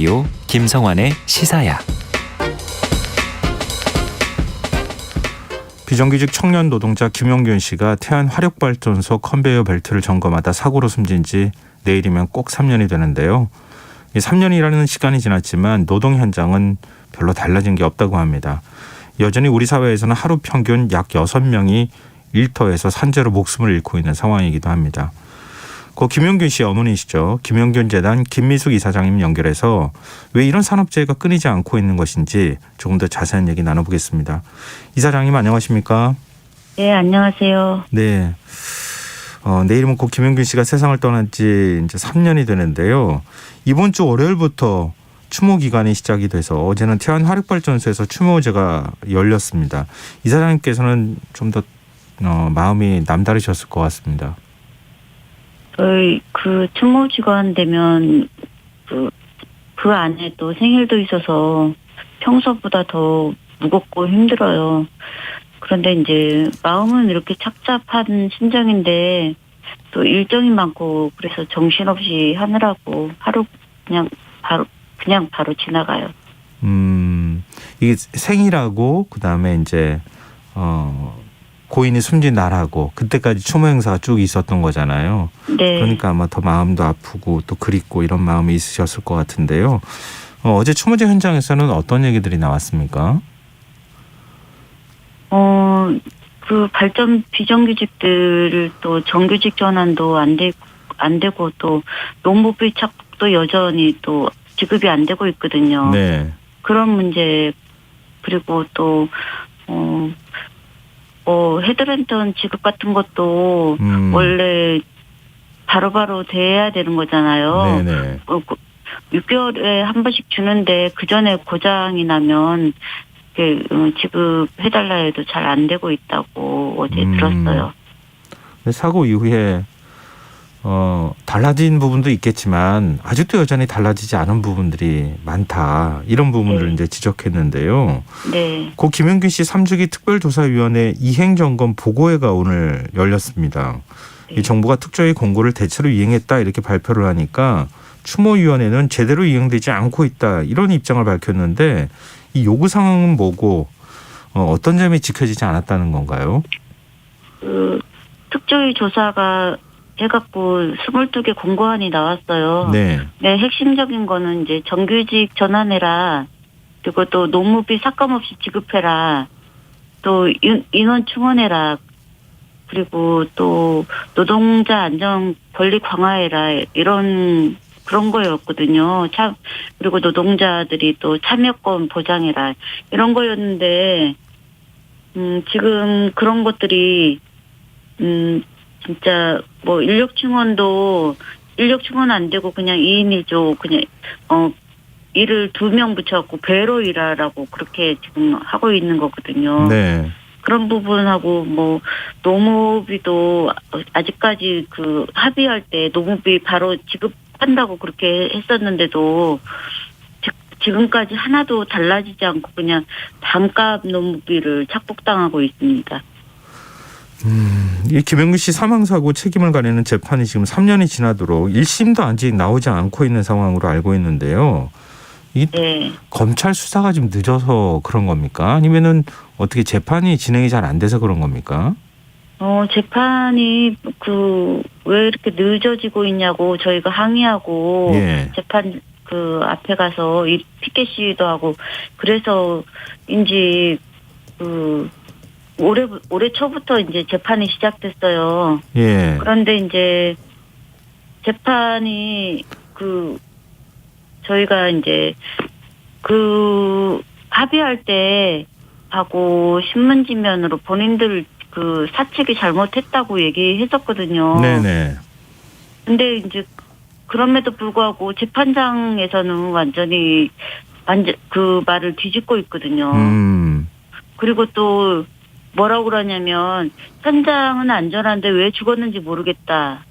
요 김성환의 시사야. 비정규직 청년 노동자 김용균 씨가 태안 화력발전소 컨베이어 벨트를 점검하다 사고로 숨진 지 내일이면 꼭 3년이 되는데요. 이 3년이라는 시간이 지났지만 노동 현장은 별로 달라진 게 없다고 합니다. 여전히 우리 사회에서는 하루 평균 약 6명이 일터에서 산재로 목숨을 잃고 있는 상황이기도 합니다. 고 김용균 씨의 어머니시죠. 김용균 재단 김미숙 이사장님 연결해서 왜 이런 산업재해가 끊이지 않고 있는 것인지 조금 더 자세한 얘기 나눠보겠습니다. 이사장님 안녕하십니까? 네, 안녕하세요. 네. 내일이면 고 김용균 씨가 세상을 떠난 지 이제 3년이 되는데요. 이번 주 월요일부터 추모 기간이 시작이 돼서 어제는 태안 화력발전소에서 추모제가 열렸습니다. 이사장님께서는 좀 더 마음이 남다르셨을 것 같습니다. 저희 추모 주간 되면 그 안에 또 생일도 있어서 평소보다 더 무겁고 힘들어요. 그런데 이제 마음은 이렇게 착잡한 심정인데 또 일정이 많고 그래서 정신없이 하느라고 하루 그냥 바로 지나가요. 이게 생일하고 그다음에 이제 고인이 숨진 날하고 그때까지 추모 행사가 쭉 있었던 거잖아요. 네. 그러니까 아마 더 마음도 아프고 또 그립고 이런 마음이 있으셨을 것 같은데요. 어제 추모제 현장에서는 어떤 얘기들이 나왔습니까? 비정규직들을 또 정규직 전환도 안 되고 또 농무비 착복도 여전히 또 지급이 안 되고 있거든요. 네. 그런 문제 그리고 또 헤드랜턴 지급 같은 것도 원래 바로바로 돼야 되는 거잖아요. 네네. 6개월에 한 번씩 주는데 그 전에 고장이 나면 지급해달라 해도 잘 안 되고 있다고 어제 들었어요. 사고 이후에 달라진 부분도 있겠지만 아직도 여전히 달라지지 않은 부분들이 많다. 이런 부분을 네. 이제 지적했는데요. 네. 고 김용균 씨 3주기 특별조사위원회 이행점검 보고회가 오늘 열렸습니다. 네. 이 정부가 특조위 공고를 대체로 이행했다 이렇게 발표를 하니까 추모위원회는 제대로 이행되지 않고 있다 이런 입장을 밝혔는데 이 요구 사항은 뭐고 어떤 점이 지켜지지 않았다는 건가요? 특조위 조사가 해갖고 22개 공고안이 나왔어요. 네. 네, 핵심적인 거는 이제 정규직 전환해라. 그리고 또 노무비 삭감 없이 지급해라. 또 인원 충원해라. 그리고 또 노동자 안전 권리 강화해라. 그런 거였거든요. 그리고 노동자들이 또 참여권 보장해라. 이런 거였는데, 지금 그런 것들이, 진짜 인력 충원 안 되고 그냥 2인 1조 그냥 일을 2명 붙여갖고 배로 일하라고 그렇게 지금 하고 있는 거거든요. 네. 그런 부분하고 노무비도 아직까지 합의할 때 노무비 바로 지급한다고 그렇게 했었는데도 지금까지 하나도 달라지지 않고 그냥 반값 노무비를 착복당하고 있습니다. 이 김용균 씨 사망 사고 책임을 가리는 재판이 지금 3년이 지나도록 1심도 아직 나오지 않고 있는 상황으로 알고 있는데요. 네. 검찰 수사가 좀 늦어서 그런 겁니까? 아니면은 어떻게 재판이 진행이 잘 안 돼서 그런 겁니까? 재판이 왜 이렇게 늦어지고 있냐고 저희가 항의하고 예. 재판 앞에 가서 이 피켓 시위도 하고 그래서인지 올해 초부터 이제 재판이 시작됐어요. 예. 그런데 이제 재판이 저희가 이제 합의할 때 하고 신문지면으로 본인들 사측이 잘못했다고 얘기했었거든요. 네네. 근데 이제 그럼에도 불구하고 재판장에서는 완전 그 말을 뒤집고 있거든요. 그리고 또 뭐라고 그러냐면 현장은 안전한데 왜 죽었는지 모르겠다.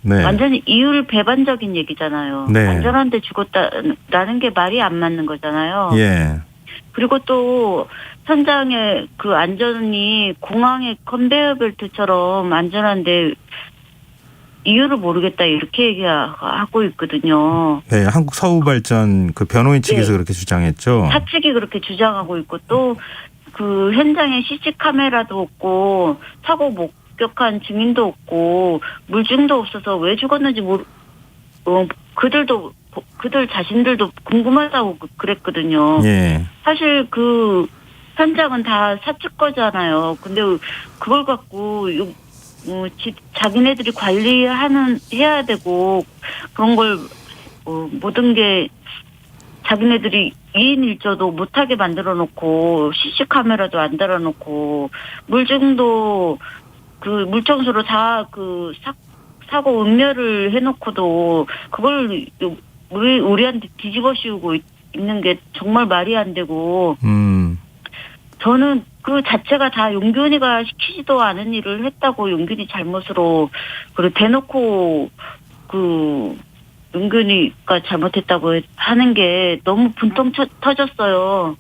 네. 완전히 이율 배반적인 얘기잖아요. 네. 안전한데 죽었다라는 게 말이 안 맞는 거잖아요. 예. 그리고 또 현장의 안전이 공항의 컨베이어 벨트처럼 안전한데 이유를 모르겠다 이렇게 얘기하고 있거든요. 네, 한국서우발전 그 변호인 측에서 네. 그렇게 주장했죠. 사측이 그렇게 주장하고 있고 또 그 현장에 CC 카메라도 없고 사고 목격한 증인도 없고 물증도 없어서 왜 죽었는지 그들 자신들도 궁금하다고 그랬거든요. 예. 사실 그 현장은 다 사측 거잖아요. 근데 그걸 갖고 자기네들이 해야 되고 그런 걸 모든 게 자기네들이 2인 1조도 못하게 만들어 놓고 CC 카메라도 안 달아놓고 물증도 그 물청소로 다 그 사고 은멸을 해놓고도 그걸 우리한테 뒤집어 씌우고 있는 게 정말 말이 안 되고 저는 그 자체가 다 용균이가 시키지도 않은 일을 했다고 용균이 잘못으로 그리고 대놓고 그 용균이가 잘못했다고 하는 게 너무 분통 터졌어요.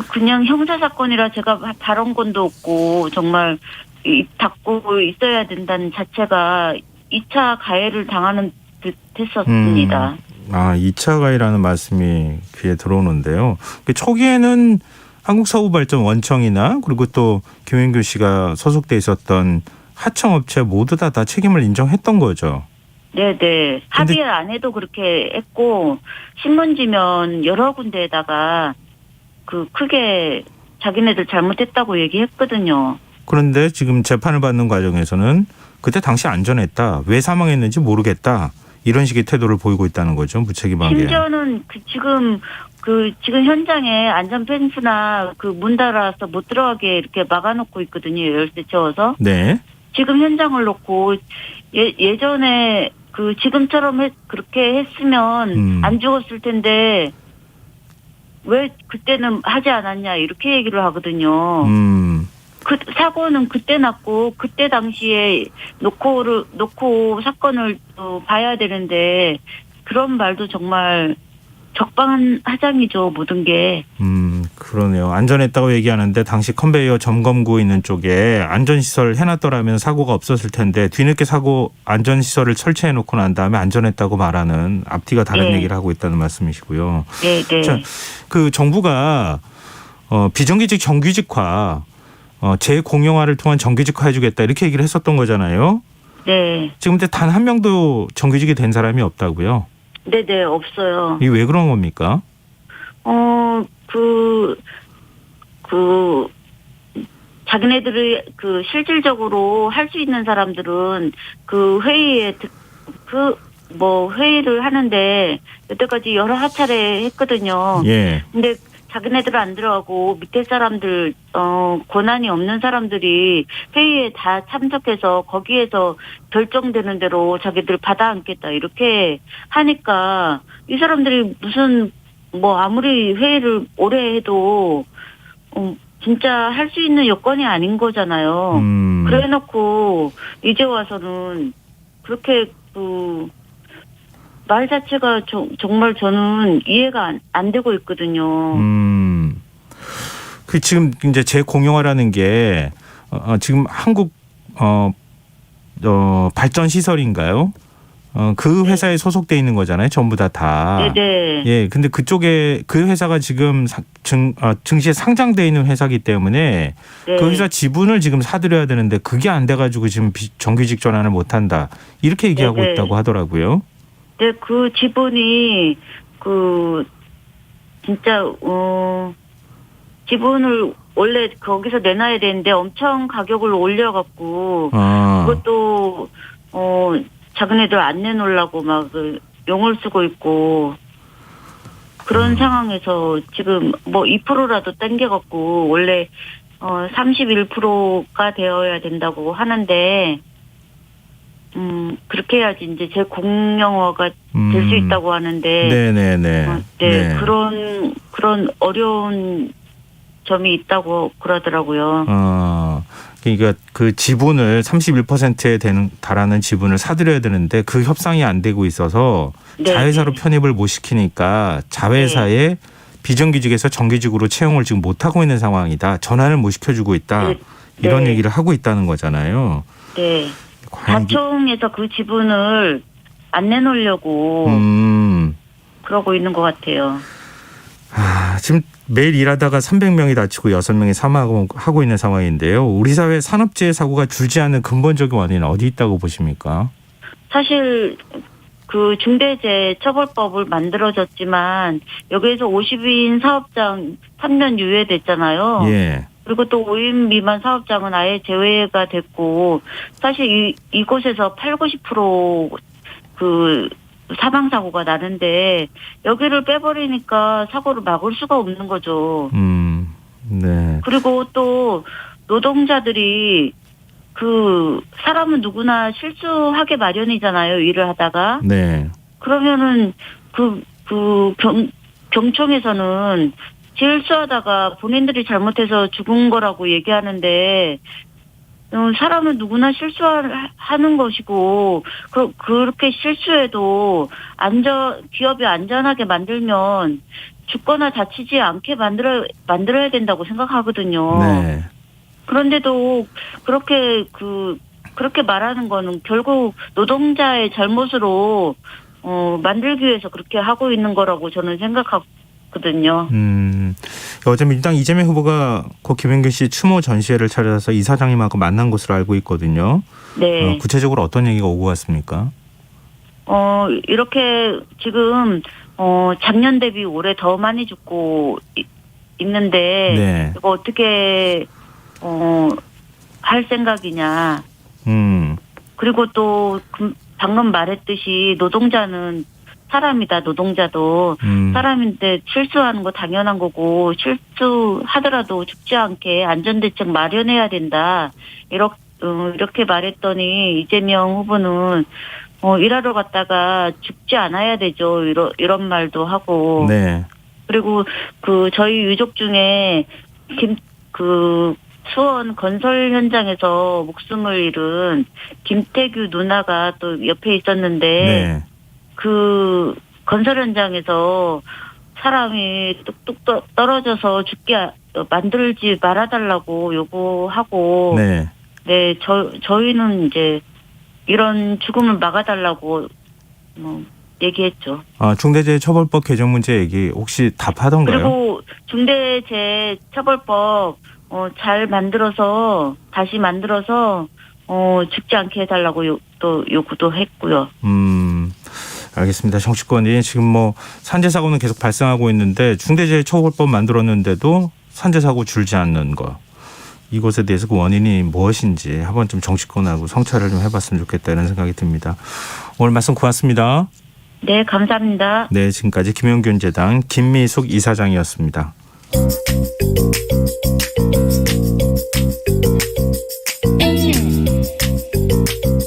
그냥 형사 사건이라 제가 발언권도 없고 정말 입 닫고 있어야 된다는 자체가 2차 가해를 당하는 듯 했었습니다. 2차 가해라는 말씀이 귀에 들어오는데요. 초기에는 한국서우발전 원청이나 그리고 또 김용균 씨가 소속돼 있었던 하청업체 모두 다 책임을 인정했던 거죠. 네네. 합의 안 해도 그렇게 했고 신문지면 여러 군데에다가 그 크게 자기네들 잘못했다고 얘기했거든요. 그런데 지금 재판을 받는 과정에서는 그때 당시 안전했다. 왜 사망했는지 모르겠다. 이런 식의 태도를 보이고 있다는 거죠. 무책임하게. 심지어는 지금 현장에 안전 펜스나 그 문 달아서 못 들어가게 이렇게 막아놓고 있거든요. 열쇠 채워서. 네. 지금 현장을 놓고 예전에 그 지금처럼 그렇게 했으면 안 죽었을 텐데 왜 그때는 하지 않았냐 이렇게 얘기를 하거든요. 그 사고는 그때 났고 그때 당시에 놓고 사건을 봐야 되는데 그런 말도 정말 적반하장이죠 모든 게. 그러네요. 안전했다고 얘기하는데 당시 컨베이어 점검구 있는 쪽에 안전시설 해놨더라면 사고가 없었을 텐데 뒤늦게 안전시설을 설치해놓고 난 다음에 안전했다고 말하는 앞뒤가 다른 얘기를 하고 있다는 말씀이시고요. 네. 자, 그 정부가 비정규직 정규직화 재공용화를 통한 정규직화 해주겠다 이렇게 얘기를 했었던 거잖아요. 네. 지금 근데 단 한 명도 정규직이 된 사람이 없다고요? 네네 없어요. 이게 왜 그런 겁니까? 자기네들이 실질적으로 할 수 있는 사람들은 그 회의에 회의를 하는데 여태까지 여러 하차례 했거든요. 예. 근데 자기네들은 안 들어가고 밑에 사람들 권한이 없는 사람들이 회의에 다 참석해서 거기에서 결정되는 대로 자기들 받아 안겠다 이렇게 하니까 이 사람들이 무슨 아무리 회의를 오래 해도 진짜 할 수 있는 여건이 아닌 거잖아요. 그래놓고 이제 와서는 그렇게 말 자체가 정말 저는 이해가 안 되고 있거든요. 지금 이제 재공용화라는 게 지금 한국 발전 시설인가요? 그 회사에 소속돼 있는 거잖아요. 전부 다. 네. 예, 근데 그쪽에 그 회사가 지금 증시에 상장돼 있는 회사이기 때문에 그 회사 지분을 지금 사들여야 되는데 그게 안 돼가지고 지금 정규직 전환을 못한다. 이렇게 얘기하고 있다고 하더라고요. 네, 그 지분이 진짜 지분을 원래 거기서 내놔야 되는데 엄청 가격을 올려갖고 그것도 자기네들 안 내놓으려고 막 용을 쓰고 있고 그런 상황에서 지금 2%라도 땡겨갖고 원래 31%가 되어야 된다고 하는데 그렇게 해야지 이제 재공용화가 될 수 있다고 하는데 네. 그런 어려운 점이 있다고 그러더라고요. 그러니까 그 지분을 31%에 달하는 지분을 사들여야 되는데 그 협상이 안 되고 있어서 자회사로 편입을 못 시키니까 자회사에 비정규직에서 정규직으로 채용을 지금 못 하고 있는 상황이다. 전환을 못 시켜주고 있다. 이런 얘기를 하고 있다는 거잖아요. 네. 가청에서 그 지분을 안 내놓으려고 그러고 있는 것 같아요. 지금 매일 일하다가 300명이 다치고 6명이 사망하고 있는 상황인데요. 우리 사회 산업재해 사고가 줄지 않는 근본적인 원인은 어디 있다고 보십니까? 사실 그 중대재해처벌법을 만들어졌지만 여기에서 50인 사업장 3년 유예됐잖아요. 예. 그리고 또 5인 미만 사업장은 아예 제외가 됐고 사실 이곳에서 80-90% 사망 사고가 나는데 여기를 빼버리니까 사고를 막을 수가 없는 거죠. 네. 그리고 또 노동자들이 그 사람은 누구나 실수하게 마련이잖아요. 일을 하다가. 네. 그러면은 경총에서는 실수하다가 본인들이 잘못해서 죽은 거라고 얘기하는데 사람은 누구나 실수하는 것이고 그렇게 실수해도 기업이 안전하게 만들면 죽거나 다치지 않게 만들어야 된다고 생각하거든요. 네. 그런데도 그렇게 말하는 거는 결국 노동자의 잘못으로 만들기 위해서 그렇게 하고 있는 거라고 저는 생각하거든요. 어제 민주당 이재명 후보가 고 김용균 씨 추모 전시회를 차려서 이사장님하고 만난 것으로 알고 있거든요. 네. 구체적으로 어떤 얘기가 오고 갔습니까? 이렇게 지금 작년 대비 올해 더 많이 죽고 있는데 네. 이거 어떻게 할 생각이냐. 그리고 또 방금 말했듯이 노동자는 사람이다. 노동자도 사람인데 실수하는 거 당연한 거고 실수하더라도 죽지 않게 안전대책 마련해야 된다. 이렇게 말했더니 이재명 후보는 일하러 갔다가 죽지 않아야 되죠. 이런 말도 하고. 네. 그리고 저희 유족 중에 수원 건설 현장에서 목숨을 잃은 김태규 누나가 또 옆에 있었는데 네. 그 건설 현장에서 사람이 뚝뚝 떨어져서 죽게 만들지 말아달라고 요구하고 네. 네, 저희는 이제 이런 죽음을 막아달라고 얘기했죠. 중대재해처벌법 개정 문제 얘기 혹시 답하던가요? 그리고 중대재해처벌법 다시 만들어서 죽지 않게 해달라고 또 요구도 했고요. 알겠습니다. 정치권이 지금 산재 사고는 계속 발생하고 있는데 중대재해처벌법 만들었는데도 산재 사고 줄지 않는 거. 이것에 대해서 그 원인이 무엇인지 한번 좀 정치권하고 성찰을 좀 해봤으면 좋겠다 이런 생각이 듭니다. 오늘 말씀 고맙습니다. 네, 감사합니다. 네, 지금까지 김용균 재단 김미숙 이사장이었습니다.